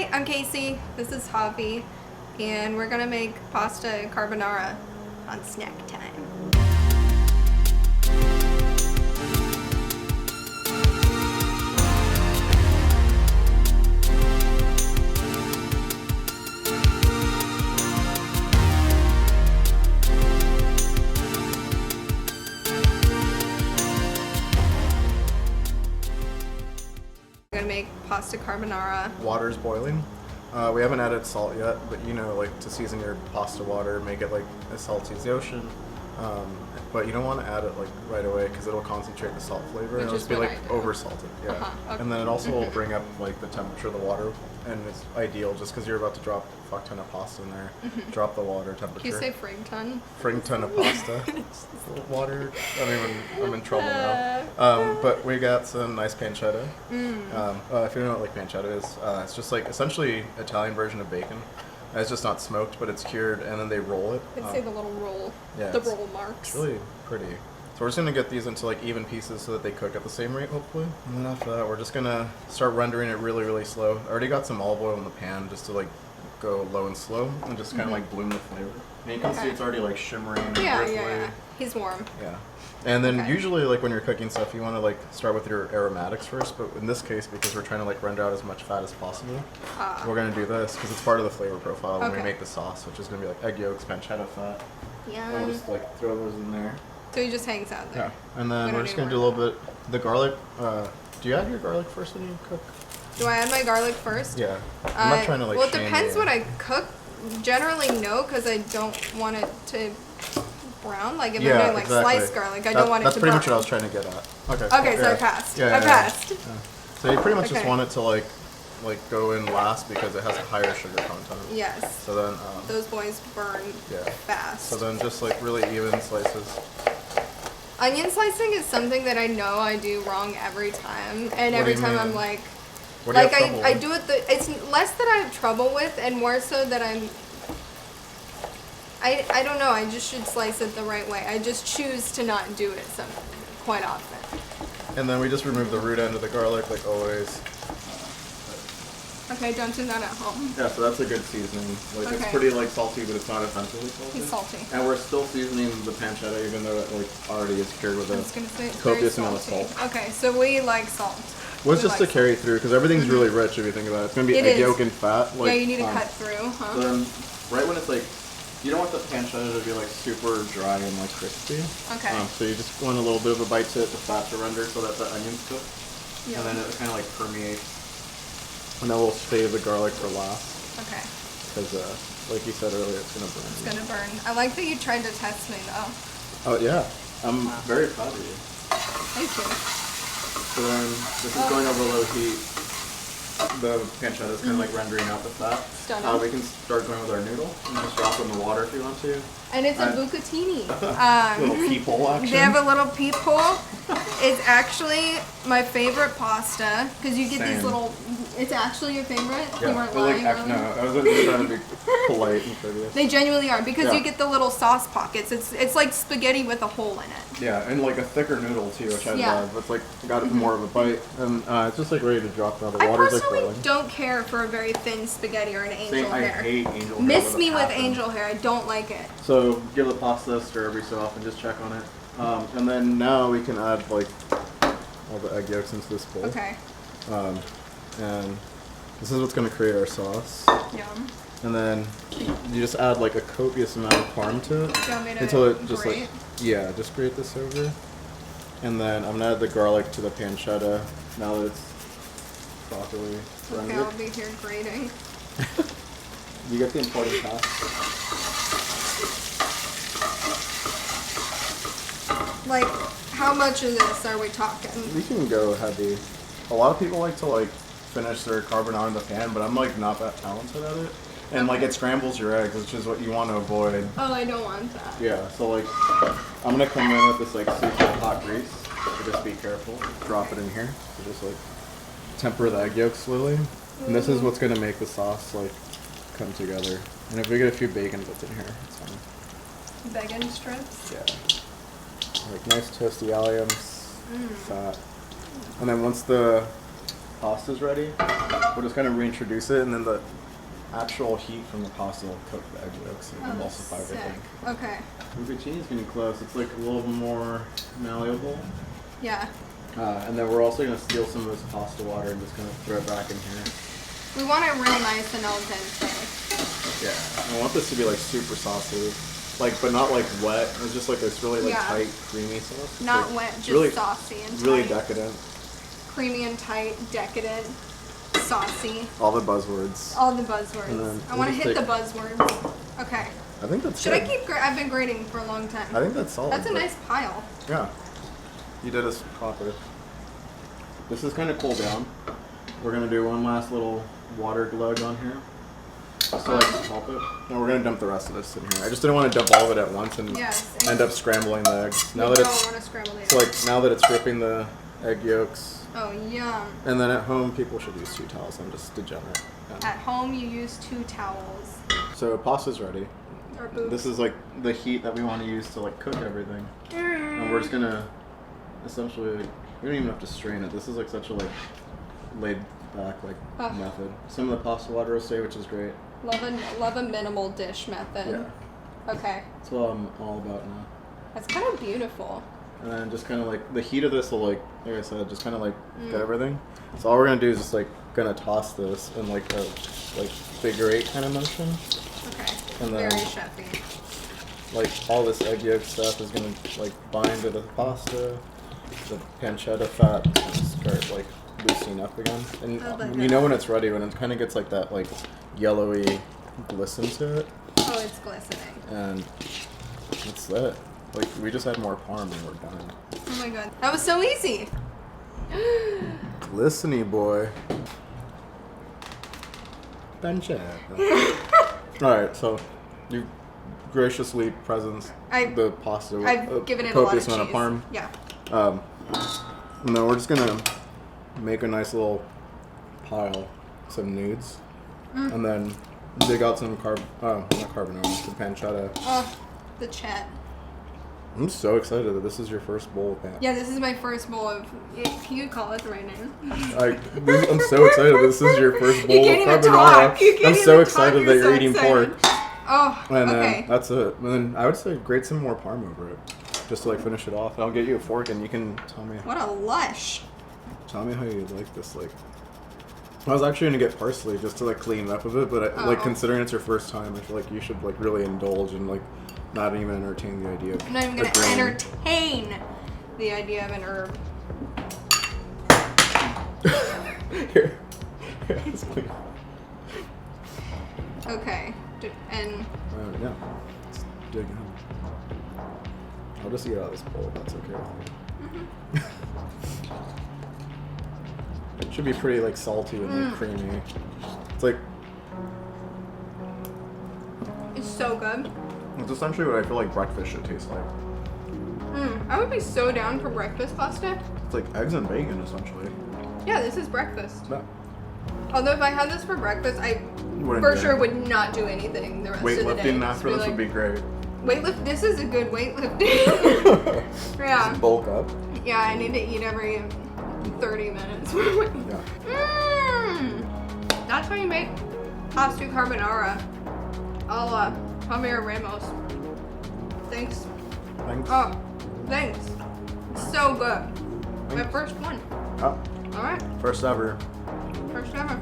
Hi, I'm Kacy. This is Javi, and we're gonna make pasta carbonara on snack time. We're gonna make pasta carbonara. Water's boiling. We haven't added salt yet, but you know, like to season your pasta water, make it like as salty as the ocean. But you don't want to add it like right away because it'll concentrate the salt flavor and it'll just be like over salted. Yeah. Okay. And then it also will bring up like the temperature of the water, and it's ideal just because you're about to drop a fuck ton of pasta in there. Drop the water temperature. Can you say frig ton? Frig ton of pasta. Water. I'm in trouble now. But we got some nice pancetta. If you don't know what like pancetta is, it's just like essentially Italian version of bacon. It's just not smoked, but it's cured, and then they roll it. I'd say the little roll. Yeah, the roll marks. It's really pretty. So we're just gonna get these into like even pieces so that they cook at the same rate, hopefully. And then after that, we're just gonna start rendering it really, really slow. I already got some olive oil in the pan just to like go low and slow and just kind of like bloom the flavor. And you can see it's already like shimmering and Yeah. He's warm. Yeah. And then usually like when you're cooking stuff, you want to like start with your aromatics first, but in this case, because we're trying to like render out as much fat as possible, we're going to do this because it's part of the flavor profile when we make the sauce, which is going to be like egg yolks, pancetta fat. Yum. And we'll just like throw those in there. So he just hangs out there. Yeah. And then we're just going to do a little bit, the garlic, do you add your garlic first when you cook? Do I add my garlic first? Yeah. I'm not trying to like well, it depends what I cook. Generally, no, because I don't want it to brown. Like if I'm doing like sliced garlic, I don't want it to burn. That's pretty much what I was trying to get at. Okay. Okay, so I passed. I passed. Yeah. So you pretty much just want it to like go in last because it has a higher sugar content. Yes. So then those boys burn fast. So then just like really even slices. Onion slicing is something that I know I do wrong every time, and every time I'm like, I do it. It's less that I have trouble with, and more so that I don't know. I just should slice it the right way. I just choose to not do it quite often. And then we just remove the root end of the garlic, like always. Okay, don't do that at home. Yeah, so that's a good seasoning. Like it's pretty like salty, but it's not offensively salty. He's salty. And we're still seasoning the pancetta, even though it like already is cured with a copious amount of salt. Okay, so we like salt. Well, it's just to carry through because everything's really rich if you think about it. It's gonna be egg yolk and fat. Like, yeah, you need to cut through, huh? So then, right when it's like, you don't want the pancetta to be like super dry and like crispy. Okay. So you just want a little bit of a bite to the fat to render so that the onions cook. Yeah. And then it kind of like permeates. And then we'll save the garlic for last. Okay. Because, like you said earlier, it's gonna burn. It's gonna burn. I like that you tried to test me though. Oh yeah, I'm very proud of you. Thank you. So then this is going over low heat. The pancetta is kind of like rendering out the fat. Stunning. We can start going with our noodle and just drop in the water if you want to. And it's a bucatini. Little peephole action. They have a little peephole. It's actually my favorite pasta because you get these little. It's actually your favorite. Yeah. You weren't lying. No, I was just trying to be polite and courteous. They genuinely are because you get the little sauce pockets. It's like spaghetti with a hole in it. Yeah, and like a thicker noodle too, which I love. It's like got more of a bite, and it's just like ready to drop now. The water's like boiling. I personally don't care for a very thin spaghetti or an angel hair. I hate angel hair. Miss me with angel hair. I don't like it. So give the pasta a stir every so often. Just check on it, and then now we can add like all the egg yolks into this bowl. Okay. And this is what's going to create our sauce. Yum. And then you just add like a copious amount of parm to it until it just grate? Just grate this over. And then I'm gonna add the garlic to the pancetta now that it's properly rendered. Okay, I'll be here grating. You get the important task. Like, how much of this are we talking? We can go heavy. A lot of people like to finish their carbonara in the pan, but I'm like not that talented at it. And like it scrambles your eggs, which is what you want to avoid. Oh, I don't want that. Yeah, so like I'm gonna come in with this like super hot grease. So just be careful. Drop it in here. So just like temper the egg yolks slowly. And this is what's gonna make the sauce like come together. And if we get a few bacon bits in here, it's fine. Bacon strips? Yeah. Like nice toasty alliums, fat. And then once the pasta's ready, we'll just kind of reintroduce it, and then the actual heat from the pasta will cook the egg yolks and emulsify everything. Okay. Bucatini is getting close. It's like a little more malleable. Yeah. And then we're also going to steal some of this pasta water and just kind of throw it back in here. We want it real nice and al dente. Yeah. I want this to be like super saucy. Like, but not like wet. It's just like this really like tight, creamy sauce. It's not like, wet, just really, saucy and really tight. Decadent. Creamy and tight, decadent, saucy. All the buzzwords. All the buzzwords. I want to hit the buzzwords. Okay. I think that's Should I keep, I've been grading for a long time. I think that's solid. That's a nice pile. Yeah. You did us proper. This is kind of cooled down. We're going to do one last little water glug on here. Just to like help it. And we're going to dump the rest of this in here. I just didn't want to dump all of it at once and end up scrambling the eggs. Now that it's, want to scramble the eggs. So like now that it's dripping the egg yolks. Oh, yum. And then at home, people should use 2 towels. I'm just degenerate. Yeah. At home, you use 2 towels. So pasta's ready. Or boobs. This is like the heat that we want to use to like cook everything. And we're just going to essentially, we don't even have to strain it. This is like such a like laid back like method. Some of the pasta water will stay, which is great. Love a minimal dish method. Yeah. Okay. That's what I'm all about now. That's kind of beautiful. And then just kind of like the heat of this will like I said, just kind of like get everything. So all we're gonna do is just like gonna toss this in like a like figure 8 kind of motion. Okay. And then very chefy. like all this egg yolk stuff is gonna like bind to the pasta. The pancetta fat is gonna start like loosening up again. And you know when it's ready, when it kind of gets like that like yellowy glisten to it. Oh, it's glistening. And that's it. Like we just had more parm and we're done. Oh my god, that was so easy. Glisten-y boy. Pancetta. Alright, so you graciously presents the pasta with I've given it a lot of copious amount of parm. Yeah. And then we're just gonna make a nice little pile, some nudes, and then dig out some not carbonara, some pancetta. Oh, the chat. I'm so excited that this is your first bowl of pancetta. Yeah, this is my first bowl of. Can you call it the right name? I'm so excited that this is your first bowl of carbonara. I'm so excited that you're eating pork. Oh, and okay. then that's it. And then I would say grate some more parm over it, just to like finish it off. And I'll get you a fork, and you can tell me. What a lush. Tell me how you like this. Like, I was actually gonna get parsley just to like clean it up a bit, but like considering it's your first time, I feel like you should like really indulge and like not even entertain the idea of. I'm not even gonna entertain the idea of an herb. Here, it's clean. Okay, and. Yeah, let's dig in. I'll just eat out of this bowl if that's okay with you. It should be pretty like salty and like, creamy. It's like it's so good. It's essentially what I feel like breakfast should taste like. I would be so down for breakfast pasta. It's like eggs and bacon essentially. Yeah, this is breakfast. Yeah. Although if I had this for breakfast, I would not do anything the rest of the day. Weightlifting after this would be great. This is a good weightlifting. Yeah. Just bulk up. Yeah, I need to eat every 30 minutes. Yeah. That's how you make pasta carbonara. I'll Javier Ramos. Thanks. Thanks. Oh, thanks. So good. My first one. Oh. All right. First ever. First ever.